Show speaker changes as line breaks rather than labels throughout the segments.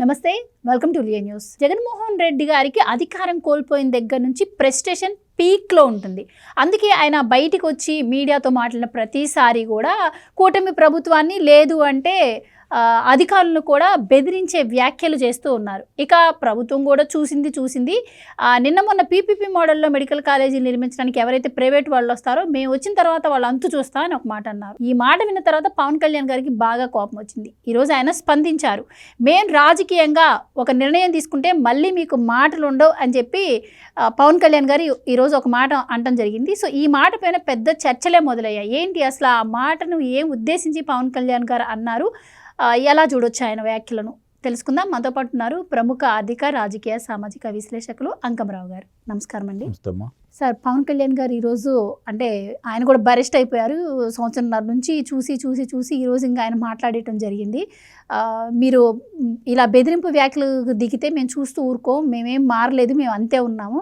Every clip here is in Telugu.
నమస్తే, welcome to Leo news. Jaganmohan Reddy గారికి అధికారం కోల్పోయిన దగ్గర నుంచి ప్రెస్టేషన్ పీక్లో ఉంటుంది. అందుకే ఆయన బయటికి వచ్చి మీడియాతో మాట్లాడిన ప్రతిసారి కూడా కూటమి ప్రభుత్వాన్ని లేదు అంటే అధికారులను కూడా బెదిరించే వ్యాఖ్యలు చేస్తూ ఉన్నారు. ఇక ప్రభుత్వం కూడా చూసింది నిన్న మొన్న పీపీపీ మోడల్లో మెడికల్ కాలేజీలు నిర్మించడానికి ఎవరైతే ప్రైవేట్ వాళ్ళు వస్తారో మేము వచ్చిన తర్వాత వాళ్ళు అంతు చూస్తా అని ఒక మాట అన్నారు. ఈ మాట విన్న తర్వాత పవన్ కళ్యాణ్ గారికి బాగా కోపం వచ్చింది. ఈరోజు ఆయన స్పందించారు. మేము రాజకీయంగా ఒక నిర్ణయం తీసుకుంటే మళ్ళీ మీకు మాటలు ఉండవు అని చెప్పి పవన్ కళ్యాణ్ గారు ఈరోజు ఒక మాట అనటం జరిగింది. సో ఈ మాట పైన పెద్ద చర్చలే మొదలయ్యాయి. ఏంటి అసలు ఆ మాటను ఏం ఉద్దేశించి పవన్ కళ్యాణ్ గారు అన్నారు, ఎలా చూడొచ్చు ఆయన వ్యాఖ్యలను తెలుసుకుందాం. మనతో పాటు ఉన్నారు ప్రముఖ ఆర్థిక, రాజకీయ, సామాజిక విశ్లేషకులు అంకమరావు గారు. నమస్కారం అండి. సార్, పవన్ కళ్యాణ్ గారు ఈరోజు అంటే ఆయన కూడా బరెస్ట్ అయిపోయారు. సంవత్సరంన్నర నుంచి చూసి ఈరోజు ఇంకా ఆయన మాట్లాడటం జరిగింది. మీరు ఇలా బెదిరింపు వ్యాఖ్యలు దిగితే మేము చూస్తూ ఊరుకోం, మేమేం మారలేదు, మేము అంతే ఉన్నాము,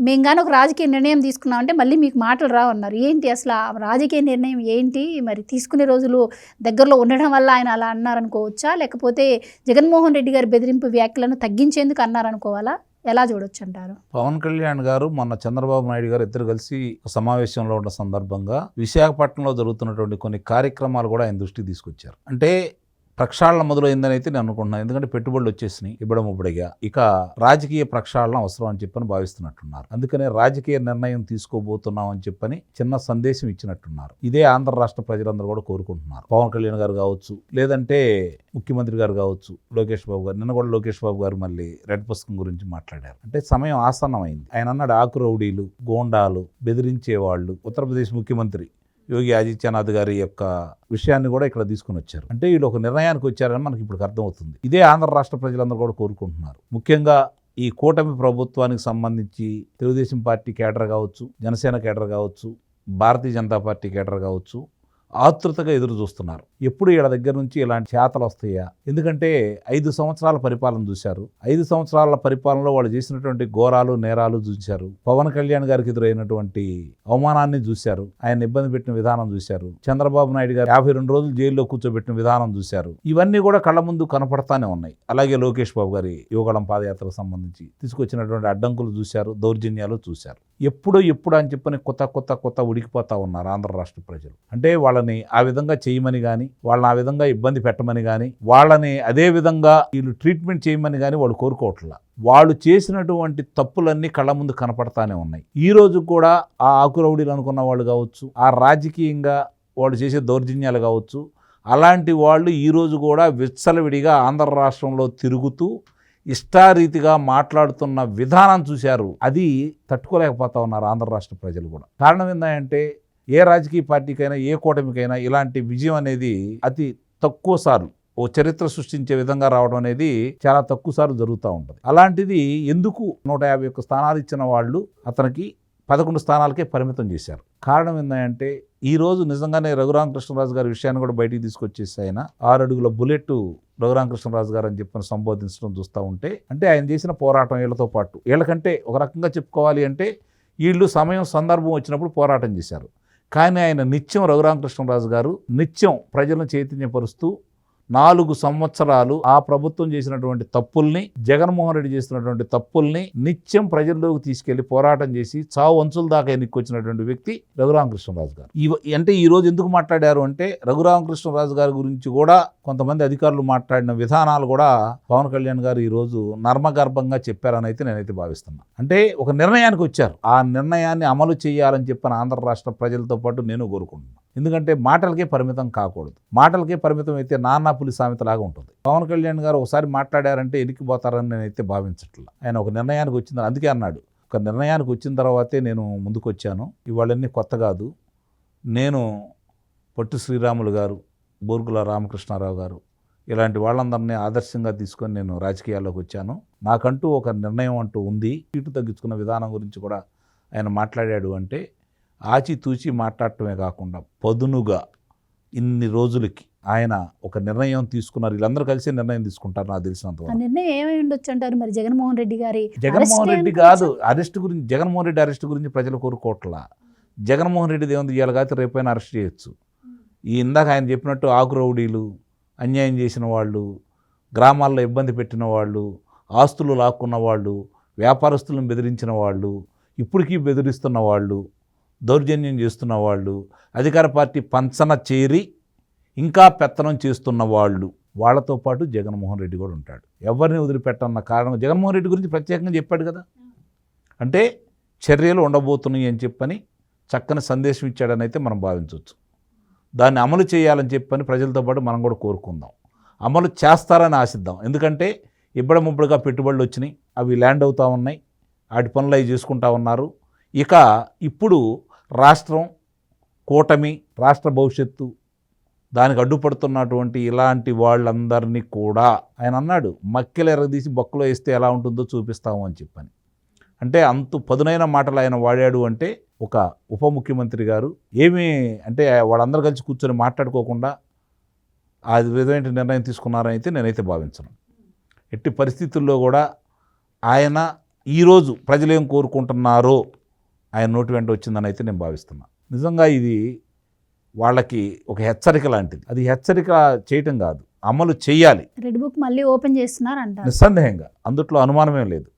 మేము కానీ ఒక రాజకీయ నిర్ణయం తీసుకున్నామంటే మళ్ళీ మీకు మాటలు రావన్నారు. ఏంటి అసలు ఆ రాజకీయ నిర్ణయం ఏంటి? మరి తీసుకునే రోజులు దగ్గరలో ఉండడం వల్ల ఆయన అలా అన్నారనుకోవచ్చా, లేకపోతే జగన్మోహన్ రెడ్డి గారి బెదిరింపు వ్యాఖ్యలను తగ్గించేందుకు అన్నారనుకోవాలా? ఎలా చూడొచ్చు అంటారు?
పవన్ కళ్యాణ్ గారు మొన్న చంద్రబాబు నాయుడు గారు ఇద్దరు కలిసి సమావేశంలో ఉన్న సందర్భంగా విశాఖపట్నంలో జరుగుతున్నటువంటి కొన్ని కార్యక్రమాలు కూడా ఆయన దృష్టికి తీసుకొచ్చారు. అంటే ప్రక్షాళన మొదలైందని అయితే నేను అనుకుంటున్నాను. ఎందుకంటే పెట్టుబడులు వచ్చేసినాయి ఇబ్బడముబ్బడిగా, ఇక రాజకీయ ప్రక్షాళన అవసరం అని చెప్పని భావిస్తున్నట్టున్నారు. అందుకనే రాజకీయ నిర్ణయం తీసుకోబోతున్నాం అని చెప్పని చిన్న సందేశం ఇచ్చినట్టున్నారు. ఇదే ఆంధ్ర రాష్ట్ర ప్రజలందరూ కూడా కోరుకుంటున్నారు. పవన్ కళ్యాణ్ గారు కావచ్చు, లేదంటే ముఖ్యమంత్రి గారు కావచ్చు, లోకేష్ బాబు గారు. నిన్న కూడా లోకేష్ బాబు గారు మళ్ళీ రెడ్ పుస్తకం గురించి మాట్లాడారు. అంటే సమయం ఆసన్నమైంది. ఆయన అన్నాడు ఆకు రౌడీలు, గోండాలు, బెదిరించేవాళ్ళు. ఉత్తరప్రదేశ్ ముఖ్యమంత్రి యోగి ఆదిత్యనాథ్ గారి యొక్క విషయాన్ని కూడా ఇక్కడ తీసుకుని వచ్చారు. అంటే వీళ్ళు ఒక నిర్ణయానికి వచ్చారని మనకి ఇప్పుడు అర్థమవుతుంది. ఇదే ఆంధ్ర రాష్ట్ర ప్రజలందరూ కూడా కోరుకుంటున్నారు. ముఖ్యంగా ఈ కూటమి ప్రభుత్వానికి సంబంధించి తెలుగుదేశం పార్టీ కేడర్ కావచ్చు, జనసేన కేడర్ కావచ్చు, భారతీయ జనతా పార్టీ కేడర్ కావచ్చు, ఆతృతగా ఎదురు చూస్తున్నారు. ఎప్పుడు వీళ్ళ దగ్గర నుంచి ఇలాంటి చేతలు వస్తాయా? ఎందుకంటే 5 సంవత్సరాల పరిపాలన చూశారు. 5 సంవత్సరాల పరిపాలనలో వాళ్ళు చేసినటువంటి ఘోరాలు, నేరాలు చూశారు. పవన్ కళ్యాణ్ గారికి ఎదురైనటువంటి అవమానాన్ని చూశారు. ఆయన ఇబ్బంది పెట్టిన విధానం చూశారు. చంద్రబాబు నాయుడు గారు 52 రోజులు జైల్లో కూర్చోబెట్టిన విధానం చూశారు. ఇవన్నీ కూడా కళ్ళ ముందు కనపడతానే ఉన్నాయి. అలాగే లోకేష్ బాబు గారి యువగళం పాదయాత్రకు సంబంధించి తీసుకొచ్చినటువంటి అడ్డంకులు చూశారు, దౌర్జన్యాలు చూశారు. ఎప్పుడు అని చెప్పని కొత్త ఉడికిపోతా ఉన్నారు ఆంధ్ర రాష్ట్ర ప్రజలు. అంటే వాళ్ళని ఆ విధంగా చేయమని కానీ, వాళ్ళని ఆ విధంగా ఇబ్బంది పెట్టమని కానీ, వాళ్ళని అదే విధంగా వీళ్ళు ట్రీట్మెంట్ చేయమని కానీ వాళ్ళు కోరుకోవట్లా. వాళ్ళు చేసినటువంటి తప్పులన్నీ కళ్ళ ముందు కనపడతానే ఉన్నాయి. ఈ రోజు కూడా ఆ ఆకురౌడీలు అనుకున్న వాళ్ళు కావచ్చు, ఆ రాజకీయంగా వాళ్ళు చేసే దౌర్జన్యాలు కావచ్చు, అలాంటి వాళ్ళు ఈరోజు కూడా విచ్చలవిడిగా ఆంధ్ర రాష్ట్రంలో తిరుగుతూ ఇష్టారీతిగా మాట్లాడుతున్న విధానం చూశారు. అది తట్టుకోలేకపోతా ఉన్నారు ఆంధ్ర రాష్ట్ర ప్రజలు కూడా. కారణం ఏంటంటే ఏ రాజకీయ పార్టీకైనా, ఏ కూటమికైనా ఇలాంటి విజయం అనేది అతి తక్కువ సార్లు ఓ చరిత్ర సృష్టించే విధంగా రావడం అనేది చాలా తక్కువ సార్లు జరుగుతూ ఉంటుంది. అలాంటిది ఎందుకు 151 స్థానాలు ఇచ్చిన వాళ్ళు అతనికి 11 స్థానాలకే పరిమితం చేశారు. కారణం ఏంటంటే ఈరోజు నిజంగానే రఘురామకృష్ణరాజు గారి విషయాన్ని కూడా బయటికి తీసుకొచ్చేసి ఆయన 6 అడుగుల బుల్లెట్ రఘురామకృష్ణరాజు గారు అని చెప్పని సంబోధించడం చూస్తూ ఉంటే, అంటే ఆయన చేసిన పోరాటం వీళ్ళతో పాటు, వీళ్ళకంటే ఒక రకంగా చెప్పుకోవాలి అంటే వీళ్ళు సమయం సందర్భం వచ్చినప్పుడు పోరాటం చేశారు. కానీ ఆయన నిత్యం రఘురామకృష్ణరాజు గారు నిత్యం ప్రజలను చైతన్యపరుస్తూ 4 సంవత్సరాలు ఆ ప్రభుత్వం చేసినటువంటి తప్పుల్ని, జగన్మోహన్ రెడ్డి చేసినటువంటి తప్పుల్ని నిత్యం ప్రజల్లోకి తీసుకెళ్లి పోరాటం చేసి చావు అంచుల దాకా ఎన్నికొచ్చినటువంటి వ్యక్తి రఘురామకృష్ణరాజు గారు. అంటే ఈ రోజు ఎందుకు మాట్లాడారు అంటే రఘురామకృష్ణరాజు గారి గురించి కూడా కొంతమంది అధికారులు మాట్లాడిన విధానాలు కూడా పవన్ కళ్యాణ్ గారు ఈ రోజు నర్మగర్భంగా చెప్పారని అయితే నేనైతే భావిస్తున్నాను. అంటే ఒక నిర్ణయానికి వచ్చారు. ఆ నిర్ణయాన్ని అమలు చేయాలని చెప్పిన ఆంధ్ర రాష్ట్ర ప్రజలతో పాటు నేను కోరుకుంటున్నాను. ఎందుకంటే మాటలకే పరిమితం కాకూడదు. మాటలకే పరిమితం అయితే నాన్న పులి సామెతలాగా ఉంటుంది. పవన్ కళ్యాణ్ గారు ఒకసారి మాట్లాడారంటే ఎనికిపోతారని నేనైతే భావించట్లేదు. ఆయన ఒక నిర్ణయానికి వచ్చింది. అందుకే అన్నాడు, ఒక నిర్ణయానికి వచ్చిన తర్వాతే నేను ముందుకు వచ్చాను. ఇవాళన్నీ కొత్త కాదు. నేను పొట్టి శ్రీరాములు గారు, బూర్గుల రామకృష్ణారావు గారు ఇలాంటి వాళ్ళందరినీ ఆదర్శంగా తీసుకొని నేను రాజకీయాల్లోకి వచ్చాను. నాకంటూ ఒక నిర్ణయం అంటూ ఉంది. సీటు తగ్గించుకున్న విధానం గురించి కూడా ఆయన మాట్లాడాడు. అంటే ఆచితూచి మాట్లాడటమే కాకుండా పదునుగా ఇన్ని రోజులకి ఆయన ఒక నిర్ణయం తీసుకున్నారు. వీళ్ళందరూ కలిసి నిర్ణయం తీసుకుంటారు నాకు తెలిసినంత.
నిర్ణయం ఏమై ఉండొచ్చు అంటారు మరి? జగన్మోహన్ రెడ్డి
కాదు అరెస్ట్ గురించి, జగన్మోహన్ రెడ్డి అరెస్ట్ గురించి ప్రజలు కోరుకోవట్లా. జగన్మోహన్ రెడ్డి దేవుంది ఇవాళ కాదు రేపైనా అరెస్ట్ చేయొచ్చు. ఈ ఇందాక ఆయన చెప్పినట్టు ఆకురౌడీలు, అన్యాయం చేసిన వాళ్ళు, గ్రామాల్లో ఇబ్బంది పెట్టిన వాళ్ళు, ఆస్తులు లాక్కున్న వాళ్ళు, వ్యాపారస్తులను బెదిరించిన వాళ్ళు, ఇప్పటికీ బెదిరిస్తున్న వాళ్ళు, దౌర్జన్యం చేస్తున్న వాళ్ళు, అధికార పార్టీ పంచన చేరి ఇంకా పెత్తనం చేస్తున్న వాళ్ళు, వాళ్ళతో పాటు జగన్మోహన్ రెడ్డి కూడా ఉంటాడు. ఎవరిని వదిలిపెట్టన్న కారణం జగన్మోహన్ రెడ్డి గురించి ప్రత్యేకంగా చెప్పాడు కదా. అంటే చర్యలు ఉండబోతున్నాయి అని చెప్పని చక్కని సందేశం ఇచ్చాడని అయితే మనం భావించవచ్చు. దాన్ని అమలు చేయాలని చెప్పని ప్రజలతో పాటు మనం కూడా కోరుకుందాం. అమలు చేస్తారని ఆశిద్దాం. ఎందుకంటే ఇబ్బడముబ్బడుగా పెట్టుబడులు వచ్చినాయి, అవి ల్యాండ్ అవుతూ ఉన్నాయి, వాటి పనులు అవి చేసుకుంటా ఉన్నారు. ఇక ఇప్పుడు రాష్ట్రం, కూటమి, రాష్ట్ర భవిష్యత్తు, దానికి అడ్డుపడుతున్నటువంటి ఇలాంటి వాళ్ళందరినీ కూడా ఆయన అన్నాడు, మక్కెలు ఎరగదీసి బొక్కలో వేస్తే ఎలా ఉంటుందో చూపిస్తాము అని చెప్పని. అంటే అంత పదునైన మాటలు ఆయన వాడాడు. అంటే ఒక ఉప ముఖ్యమంత్రి గారు ఏమీ అంటే వాళ్ళందరూ కలిసి కూర్చొని మాట్లాడుకోకుండా ఆ విధమైన నిర్ణయం తీసుకున్నారని అయితే నేనైతే భావించను. ఎట్టి పరిస్థితుల్లో కూడా ఆయన ఈరోజు ప్రజలు ఏం కోరుకుంటున్నారో ఆయన నోటి వెంట వచ్చిందని అయితే నేను భావిస్తున్నాను. నిజంగా ఇది వాళ్ళకి ఒక హెచ్చరిక లాంటిది. అది హెచ్చరిక చేయటం కాదు, అమలు చేయాలి.
రెడ్ బుక్ మళ్ళీ ఓపెన్ చేస్తున్నారు అంటారు.
నిస్సందేహంగా, అందుట్లో అనుమానమే లేదు.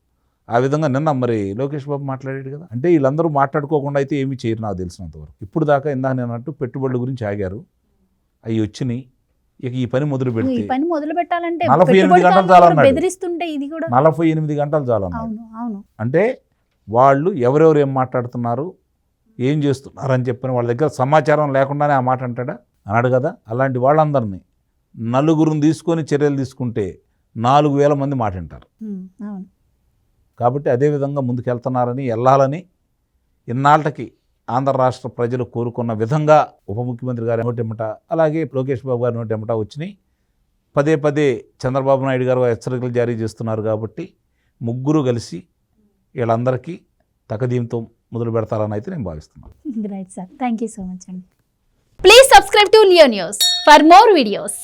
ఆ విధంగా నిన్న మరి లోకేష్ బాబు మాట్లాడాడు కదా. అంటే వీళ్ళందరూ మాట్లాడుకోకుండా అయితే ఏమీ చేయరు నాకు తెలిసినంతవరకు. ఇప్పుడు దాకా ఇందాక నేను అన్నట్టు పెట్టుబడుల గురించి ఆగారు, అవి వచ్చినాయి. ఇక ఈ పని మొదలు పెడితే
ఈ పని మొదలు పెట్టాలంటే
48 గంటలు చాలన్నాడు.
బెదిరిస్తుంటే ఇది కూడా
48 గంటలు చాలన్నాడు.
అవును అవును.
అంటే వాళ్ళు ఎవరెవరు ఏం మాట్లాడుతున్నారు, ఏం చేస్తున్నారు అని చెప్పని వాళ్ళ దగ్గర సమాచారం లేకుండానే ఆ మాట అంటాడా? అన్నాడు కదా. అలాంటి వాళ్ళందరినీ నలుగురిని తీసుకొని చర్యలు తీసుకుంటే 4,000 మంది మాట వింటారు.
అవును.
కాబట్టి అదేవిధంగా ముందుకెళ్తున్నారని, వెళ్ళాలని ఇన్నాళ్ళకి ఆంధ్ర రాష్ట్ర ప్రజలు కోరుకున్న విధంగా ఉప ముఖ్యమంత్రి గారి నోటెమ్మట, అలాగే లోకేష్ బాబు గారి నోటెమ్మట వచ్చినాయి. పదే పదే చంద్రబాబు నాయుడు గారు హెచ్చరికలు జారీ చేస్తున్నారు. కాబట్టి ముగ్గురు కలిసి వీళ్ళందరికీ తకదీంతో మొదలు పెడతారని అయితే నేను భావిస్తున్నాను.
Right sir, thank you so much అండి. Please subscribe to Leo news for more videos.